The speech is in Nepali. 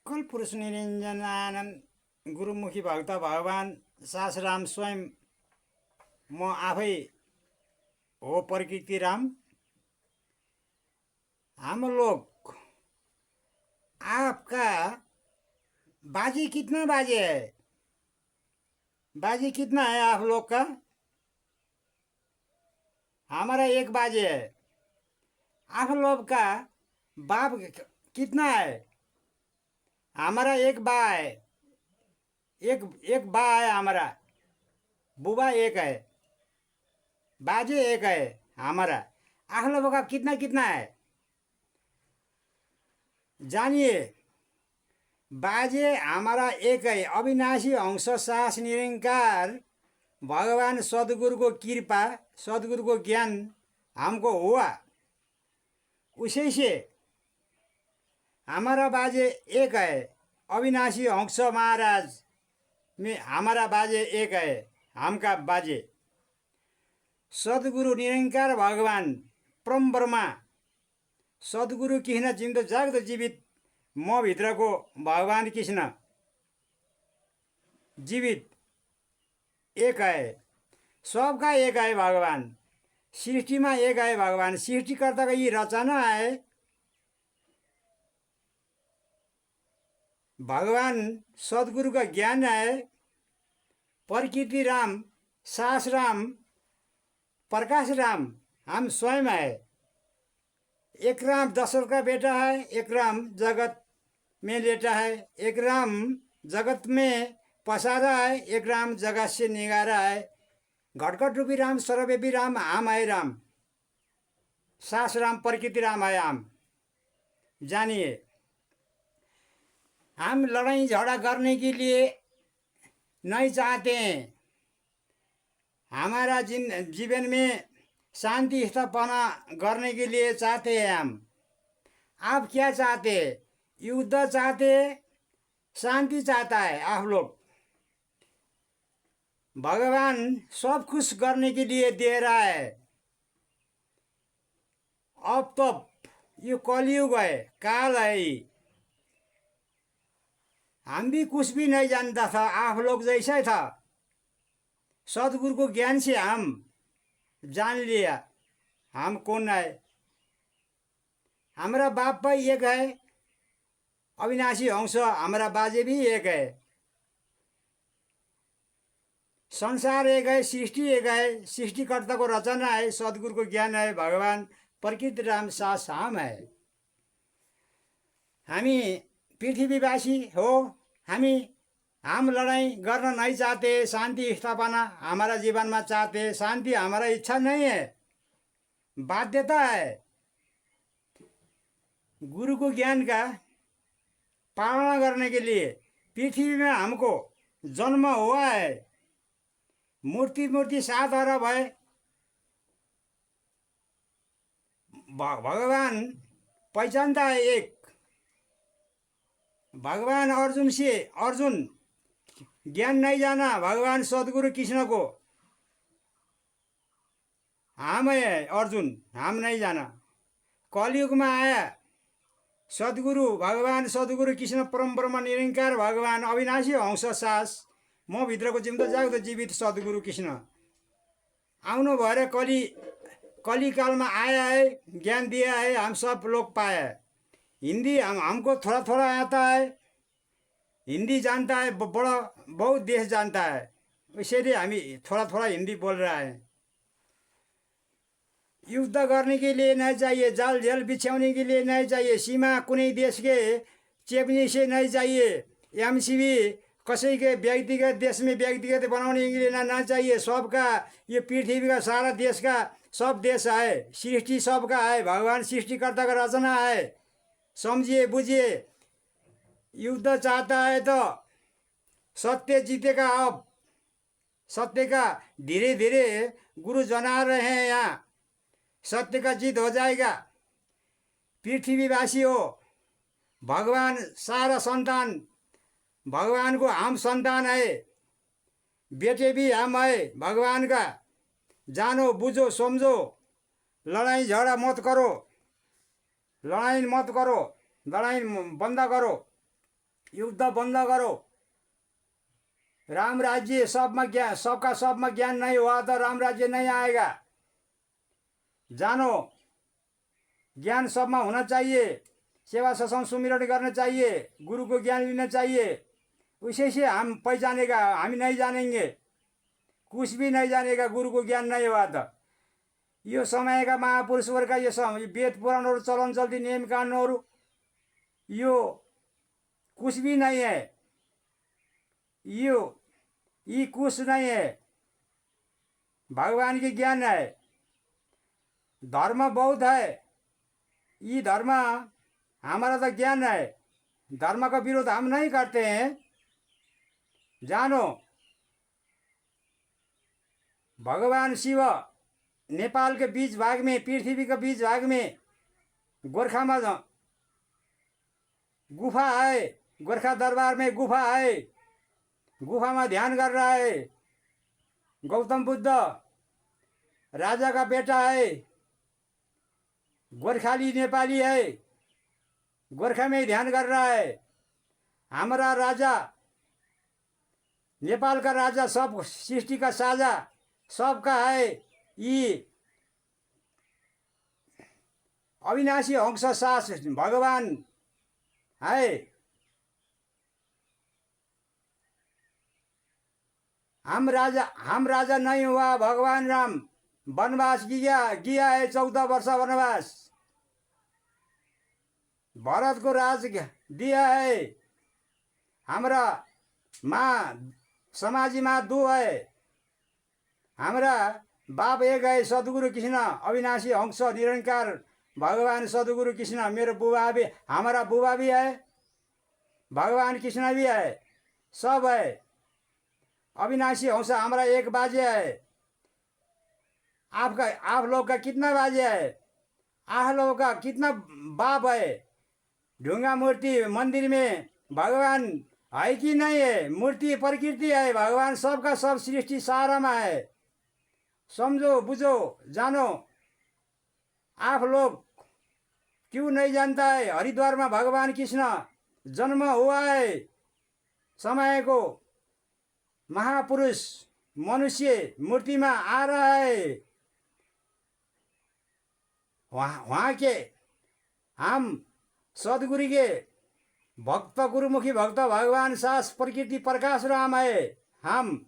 कलपुरुष निरञ्जनानन्द गुरुमुखी भक्त भगवान सासराम स्वयं म आफै हो प्रकृति राम। हम लोग आपका बाजी कितना बाजे है? बाजी कितना है आप लोग का? हमारा एक बाजे है। आप लोग का बाप कितना है? हमारा एक बा है। एक एक बा है हमारा। बुबा एक है। बाजे एक है हमारा। आप लोगों का कितना कितना है जानिए। बाजे हमारा एक है। अविनाशी अंश सास निरंकार भगवान सदगुरु को कृपा, सदगुरु को ज्ञान हमको हुआ, उसी से हमारा बाजे एक है। अविनाशी अंश महाराज में हमारा बाजे एक है। हमका बाजे सदगुरु निरंकार भगवान परम ब्रह्मा सदगुरु कृष्ण जिन्दो जाग्दो जीवित म भित्रको भगवान कृष्ण जीवित एक है। सबका एक है भगवान। सृष्टिमा एक है भगवान। सृष्टिकर्ताको यी रचना है। भगवान सदगुरु का ज्ञान है। प्रकृति राम, सास राम, प्रकाश राम हम स्वयं है। एक राम दशरथ का बेटा है। एक राम जगत में लेटा है। एक राम जगत में पसारा है। एक राम जगत से निगारा है। घटघट रूपी राम, सर्वव्यापी राम हम है राम। सास राम, प्रकृति राम है हम। जानिए, हम लड़ाई झगड़ा करने के लिए नहीं चाहते हैं। हमारा जीवन में शांति स्थापना करने के लिए चाहते हैं हम। आप क्या चाहते हैं? युद्ध चाहते हैं? शांति चाहता है आप लोग? भगवान सब कुछ करने के लिए दे रहा है। अब तो ये कलयुग है, काल है। हम भी कुछ भी नहीं जानता था, आप लोग जैसा ही था। सदगुरु को ज्ञान से हम जान लिया हम कौन है। हमारा बाप भाई एक है। अविनाशी अंश हमारा बाजे भी एक है। संसार एक है। सृष्टि एक है। सृष्टिकर्ता को रचना है। सदगुरु को ज्ञान है। भगवान प्रकृति राम सास हम है। हामी पृथ्वीवासी हो। हम लड़ाई गर्न नहीं चाहते। शांति स्थापना हमारा जीवन में चाहते। शांति हमारा इच्छा नहीं है, बाध्यता है। गुरु को ज्ञान का पालना करने के लिए पृथ्वी में हमको जन्म हुआ है। मूर्ति सात अरब है। भगवान पहचानता है एक। भगवान अर्जुन से अर्जुन ज्ञान नहीं जाना भगवान सदगुरु कृष्ण को। हम है अर्जुन, हम नहीं जाना। कलयुग में आया सदगुरु भगवान सदगुरु कृष्ण परम ब्रह्म निरंकार भगवान अविनाशी अंश सास म भित्रको जिउँदो जाग्दो जीवित सदगुरु कृष्ण आउनु भएर कलिकालमा आया है। ज्ञान दिया है। हम सब लोग पाया। हिंदी हमको थोड़ा थोड़ा आता है। हिंदी जानता है बड़ा बहुत देश जानता है। इसलिए हामी थोड़ा थोड़ा हिंदी बोल रहा है। युद्ध करने के लिए नहीं चाहिए। जाल जेल बिछाने के लिए नहीं चाहिए। सीमा कुनै देश के चेप्ने से नहीं चाहिए। एमसीबी कसै के व्यक्तिगत देश में व्यक्तिगत बनाने के लिए ना चाहिए। सबका ये पृथ्वी का सारा देश का सब देश है। सृष्टि सबका है। भगवान सृष्टिकर्ता का रचना है। समझिए, बुझिए। युद्ध चाहता है तो सत्य जीतेगा। अब सत्य का धीरे धीरे गुरु जना रहे हैं। यहाँ सत्य का जीत हो जाएगा। पृथ्वीवासी हो। भगवान सारा संतान भगवान को हम संतान है। बेटे भी हम है भगवान का। जानो, बुझो, समझो। लड़ाई झगड़ा मत करो। लड़ाई मत करो। लड़ाई बंद करो। युद्ध बंद करो। राम राज्य सब में ज्ञान, सबका सब में ज्ञान नहीं हुआ तो राम राज्य नहीं आएगा। जानो, ज्ञान सब में होना चाहिए। सेवा सत्संग सुमिरन करना चाहिए। गुरु को ज्ञान लेना चाहिए। उसी से हम पहचानेगा। हम नहीं जानेंगे, कुछ भी नहीं जानेगा गुरु को ज्ञान नहीं हुआ तो। यो समय का महापुरुषवर का यो समय वेद पुराण चलन चल्ती नियम कानुन यो कुछ भी नहीं है। ये कुछ नहीं है, भगवान की ज्ञान है। धर्म बहुत है, ये धर्म हमारा तो ज्ञान है। धर्म का विरोध हम नहीं करते हैं। जानो, भगवान शिव नेपाल के बीच भाग में, पृथ्वी के बीच भाग में गोरखा में गुफा है। गोरखा दरबार में गुफा है। गुफा में ध्यान कर रहा है। गौतम बुद्ध राजा का बेटा है। गोरखाली नेपाली है। गोरखा में ध्यान कर रहा है। हमारा राजा, नेपाल का राजा, सब सृष्टि का साझा सबका है। ये अविनाशी अंश सास भगवान है। हम राजा नहीं हुआ। भगवान राम वनवास गया है, 14 वर्ष वनवास। भरत को राज दिया है। हमारा माँ समाजी माँ दो है। हमारा बाप एक है, सदगुरु कृष्ण अविनाशी अंश निरंकार भगवान सदगुरु कृष्ण। मेरो बुबा भी, हमारा बुबा भी है, भगवान कृष्ण भी है, सब है। अविनाशी अंश हमारा एक बाजे है। आप लोग का कितना बाजे है? आप लोग का कितना बाप है? ढुंगा मूर्ति मंदिर में भगवान है कि नहीं है? मूर्ति प्रकृति है। भगवान सबका सब सृष्टि सारा में है। समझो, बुझो, जानो। आप लोग क्यों नहीं जानता है? हरिद्वार में भगवान कृष्ण जन्म हुआ है। समय को महापुरुष मनुष्य मूर्ति में आ रहा है। वहाँ के हम सदगुरु के भक्त, गुरुमुखी भक्त भगवान सास प्रकृति प्रकाश राम है। हम